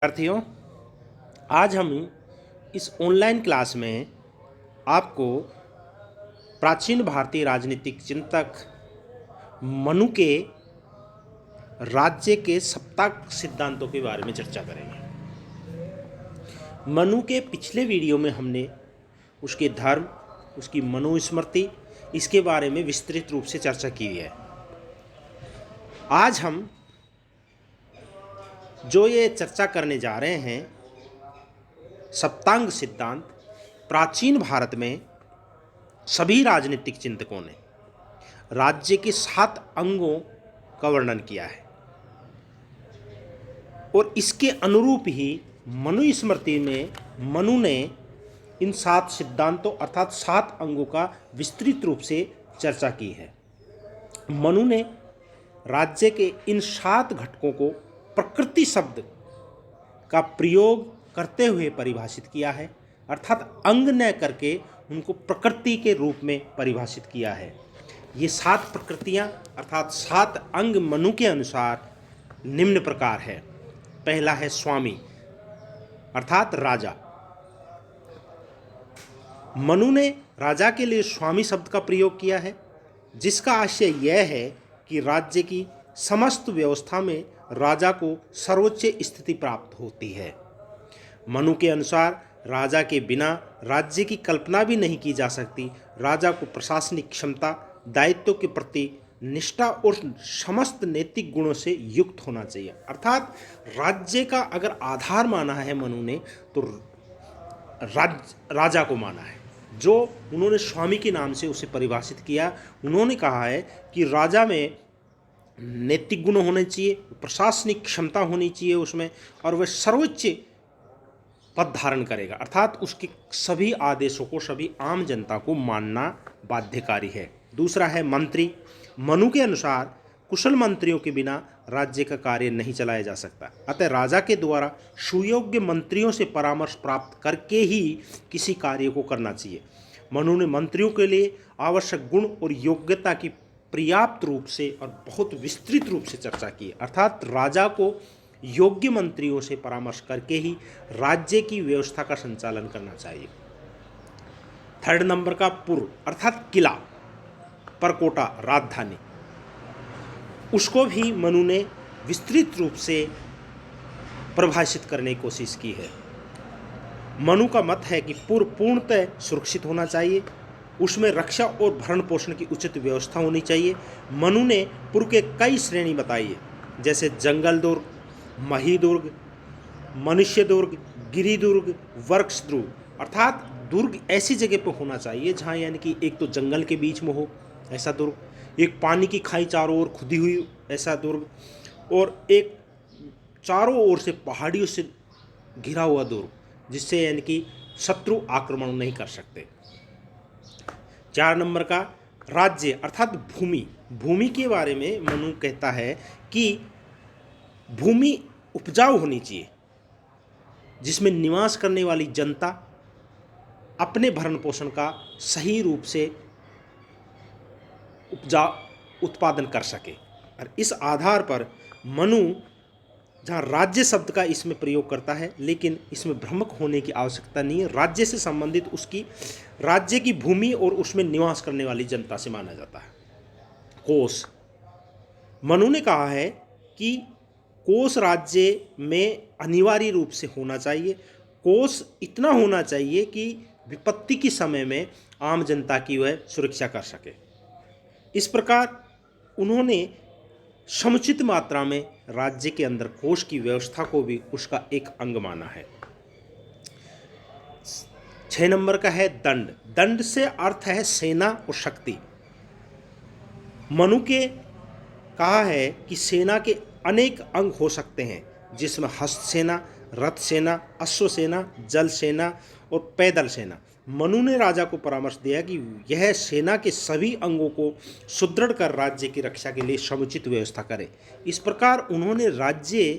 विद्यार्थियों, आज हम इस ऑनलाइन क्लास में आपको प्राचीन भारतीय राजनीतिक चिंतक मनु के राज्य के सप्ताह सिद्धांतों के बारे में चर्चा करेंगे। मनु के पिछले वीडियो में हमने उसके धर्म, उसकी मनुस्मृति, इसके बारे में विस्तृत रूप से चर्चा की है। आज हम जो ये चर्चा करने जा रहे हैं, सप्तांग सिद्धांत, प्राचीन भारत में सभी राजनीतिक चिंतकों ने राज्य के 7 अंगों का वर्णन किया है और इसके अनुरूप ही मनुस्मृति में मनु ने इन 7 सिद्धांतों अर्थात 7 अंगों का विस्तृत रूप से चर्चा की है। मनु ने राज्य के इन 7 घटकों को प्रकृति शब्द का प्रयोग करते हुए परिभाषित किया है, अर्थात अंग न करके उनको प्रकृति के रूप में परिभाषित किया है। ये 7 प्रकृतियां अर्थात 7 अंग मनु के अनुसार निम्न प्रकार है। पहला है स्वामी अर्थात राजा। मनु ने राजा के लिए स्वामी शब्द का प्रयोग किया है, जिसका आशय यह है कि राज्य की समस्त व्यवस्था में राजा को सर्वोच्च स्थिति प्राप्त होती है। मनु के अनुसार राजा के बिना राज्य की कल्पना भी नहीं की जा सकती। राजा को प्रशासनिक क्षमता, दायित्व के प्रति निष्ठा और समस्त नैतिक गुणों से युक्त होना चाहिए। अर्थात राज्य का अगर आधार माना है मनु ने, तो राजा को माना है, जो उन्होंने स्वामी के नाम से उसे परिभाषित किया। उन्होंने कहा है कि राजा में नैतिक गुण होने चाहिए, प्रशासनिक क्षमता होनी चाहिए उसमें, और वह सर्वोच्च पद धारण करेगा, अर्थात उसके सभी आदेशों को सभी आम जनता को मानना बाध्यकारी है। दूसरा है मंत्री। मनु के अनुसार कुशल मंत्रियों के बिना राज्य का कार्य नहीं चलाया जा सकता, अतः राजा के द्वारा सुयोग्य मंत्रियों से परामर्श प्राप्त करके ही किसी कार्य को करना चाहिए। मनु ने मंत्रियों के लिए आवश्यक गुण और योग्यता की पर्याप्त रूप से और बहुत विस्तृत रूप से चर्चा की, अर्थात राजा को योग्य मंत्रियों से परामर्श करके ही राज्य की व्यवस्था का संचालन करना चाहिए। 3rd नंबर का पुर अर्थात किला, परकोटा, राजधानी, उसको भी मनु ने विस्तृत रूप से परिभाषित करने की कोशिश की है। मनु का मत है कि पुर पूर्णतः सुरक्षित होना चाहिए, उसमें रक्षा और भरण पोषण की उचित व्यवस्था होनी चाहिए। मनु ने पुर के कई श्रेणी बताई है, जैसे जंगल दुर्ग, मही दुर्ग, मनुष्य दुर्ग, गिरी दुर्ग, वृक्ष दुर्ग, अर्थात दुर्ग ऐसी जगह पर होना चाहिए जहाँ यानी कि एक तो जंगल के बीच में हो ऐसा दुर्ग, एक पानी की खाई चारों ओर खुदी हुई ऐसा दुर्ग, और एक चारों ओर से पहाड़ियों से घिरा हुआ दुर्ग, जिससे यानी कि शत्रु आक्रमण नहीं कर सकते। 4 नंबर का राज्य अर्थात भूमि। भूमि के बारे में मनु कहता है कि भूमि उपजाऊ होनी चाहिए, जिसमें निवास करने वाली जनता अपने भरण पोषण का सही रूप से उत्पादन कर सके। और इस आधार पर मनु जहाँ राज्य शब्द का इसमें प्रयोग करता है, लेकिन इसमें भ्रमक होने की आवश्यकता नहीं है। राज्य से संबंधित उसकी राज्य की भूमि और उसमें निवास करने वाली जनता से माना जाता है। कोष। मनु ने कहा है कि कोष राज्य में अनिवार्य रूप से होना चाहिए। कोष इतना होना चाहिए कि विपत्ति के समय में आम जनता की वह सुरक्षा कर सके। इस प्रकार उन्होंने समुचित मात्रा में राज्य के अंदर कोष की व्यवस्था को भी उसका एक अंग माना है। 6 नंबर का है दंड। दंड से अर्थ है सेना और शक्ति। मनु के कहा है कि सेना के अनेक अंग हो सकते हैं, जिसमें हस्त सेना, रथ सेना, अश्व सेना, जल सेना और पैदल सेना। मनु ने राजा को परामर्श दिया कि यह सेना के सभी अंगों को सुदृढ़ कर राज्य की रक्षा के लिए समुचित व्यवस्था करे। इस प्रकार उन्होंने राज्य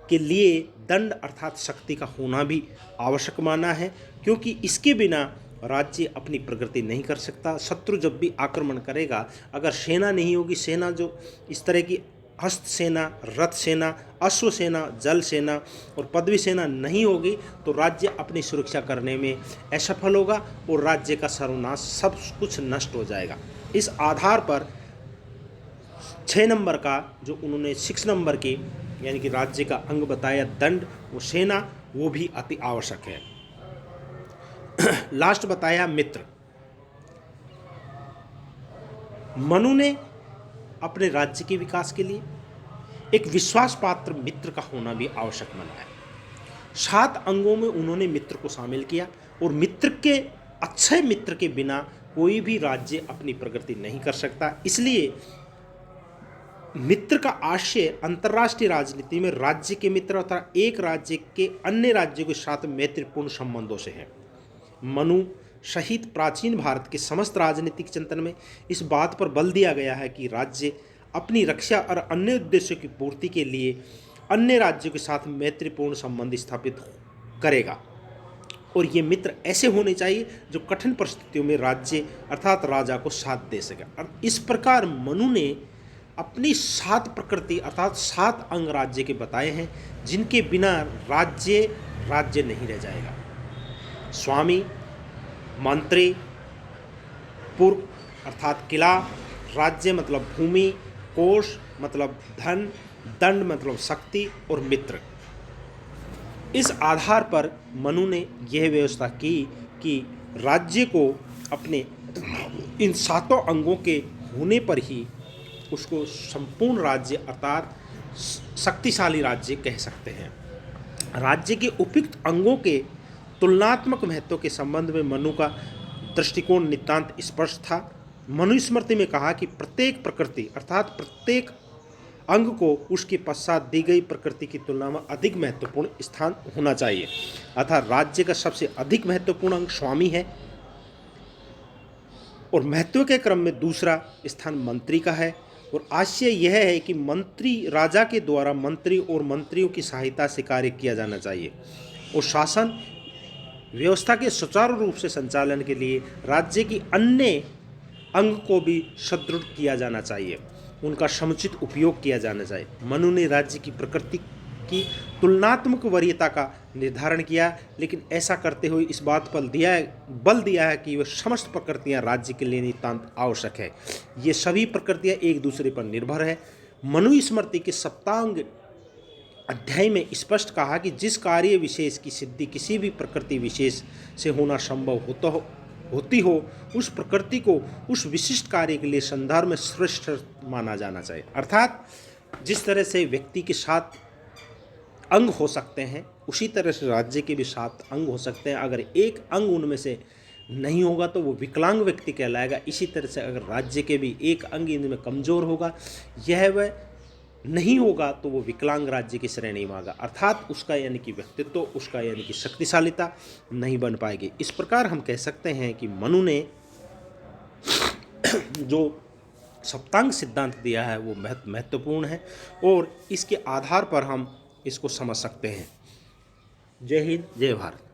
के लिए दंड अर्थात शक्ति का होना भी आवश्यक माना है, क्योंकि इसके बिना राज्य अपनी प्रगति नहीं कर सकता। शत्रु जब भी आक्रमण करेगा, अगर सेना नहीं होगी, सेना जो इस तरह की हस्त सेना, रथ सेना, अश्व सेना, जल सेना और पदवी सेना नहीं होगी तो राज्य अपनी सुरक्षा करने में असफल होगा और राज्य का सर्वनाश, सब कुछ नष्ट हो जाएगा। इस आधार पर 6 नंबर का जो उन्होंने 6 नंबर की यानी कि राज्य का अंग बताया दंड, वो सेना, वो भी अति आवश्यक है। लास्ट बताया मित्र। मनु ने अपने राज्य के विकास के लिए एक विश्वास पात्र मित्र का होना भी आवश्यक माना है। 7 अंगों में उन्होंने मित्र को शामिल किया और मित्र के, अच्छे मित्र के बिना कोई भी राज्य अपनी प्रगति नहीं कर सकता। इसलिए मित्र का आशय अंतर्राष्ट्रीय राजनीति में राज्य के मित्र अथवा एक राज्य के अन्य राज्यों के साथ मैत्रीपूर्ण संबंधों से है। मनु सहित प्राचीन भारत के समस्त राजनीतिक चिंतन में इस बात पर बल दिया गया है कि राज्य अपनी रक्षा और अन्य उद्देश्यों की पूर्ति के लिए अन्य राज्यों के साथ मैत्रीपूर्ण संबंध स्थापित करेगा और ये मित्र ऐसे होने चाहिए जो कठिन परिस्थितियों में राज्य अर्थात राजा को साथ दे सके। और इस प्रकार मनु ने अपनी 7 प्रकृति अर्थात 7 अंग राज्य के बताए हैं जिनके बिना राज्य नहीं रह जाएगा। स्वामी, मंत्री, पुर अर्थात किला, राज्य मतलब भूमि, कोष मतलब धन, दंड मतलब शक्ति और मित्र। इस आधार पर मनु ने यह व्यवस्था की कि राज्य को अपने इन 7 अंगों के होने पर ही उसको संपूर्ण राज्य अर्थात शक्तिशाली राज्य कह सकते हैं। राज्य के उपयुक्त अंगों के तुलनात्मक महत्व के संबंध में मनु का दृष्टिकोण नितांत स्पष्ट था। मनुस्मृति में कहा कि प्रत्येक प्रकृति अर्थात प्रत्येक अंग को उसके पश्चात दी गई प्रकृति की तुलना में अधिक महत्वपूर्ण स्थान होना चाहिए। अर्थात राज्य का सबसे अधिक महत्वपूर्ण अंग स्वामी है और महत्व के क्रम में दूसरा स्थान मंत्री का है। और आशय यह है कि मंत्री, राजा के द्वारा मंत्री और मंत्रियों की सहायता से कार्य किया जाना चाहिए और शासन व्यवस्था के सुचारू रूप से संचालन के लिए राज्य की अन्य अंग को भी सुदृढ़ किया जाना चाहिए, उनका समुचित उपयोग किया जाना चाहिए। मनु ने राज्य की प्रकृति की तुलनात्मक वरीयता का निर्धारण किया, लेकिन ऐसा करते हुए इस बात पर बल दिया है कि वह समस्त प्रकृतियां राज्य के लिए नितांत आवश्यक है। ये सभी प्रकृतियां एक दूसरे पर निर्भर है। मनुस्मृति के सप्तांग अध्याय में स्पष्ट कहा कि जिस कार्य विशेष की सिद्धि किसी भी प्रकृति विशेष से होना संभव होती हो उस प्रकृति को उस विशिष्ट कार्य के लिए संदर्भ में श्रेष्ठ माना जाना चाहिए। अर्थात जिस तरह से व्यक्ति के 7 अंग हो सकते हैं उसी तरह से राज्य के भी 7 अंग हो सकते हैं। अगर एक अंग उनमें से नहीं होगा तो वो विकलांग व्यक्ति कहलाएगा। इसी तरह से अगर राज्य के भी एक अंग इनमें कमज़ोर होगा, यह वह नहीं होगा तो वो विकलांग राज्य की श्रेणी में आएगा, अर्थात उसका यानी कि व्यक्तित्व, उसका यानी कि शक्तिशालिता नहीं बन पाएगी। इस प्रकार हम कह सकते हैं कि मनु ने जो सप्तांग सिद्धांत दिया है वो महत्वपूर्ण है और इसके आधार पर हम इसको समझ सकते हैं। जय हिंद, जय भारत।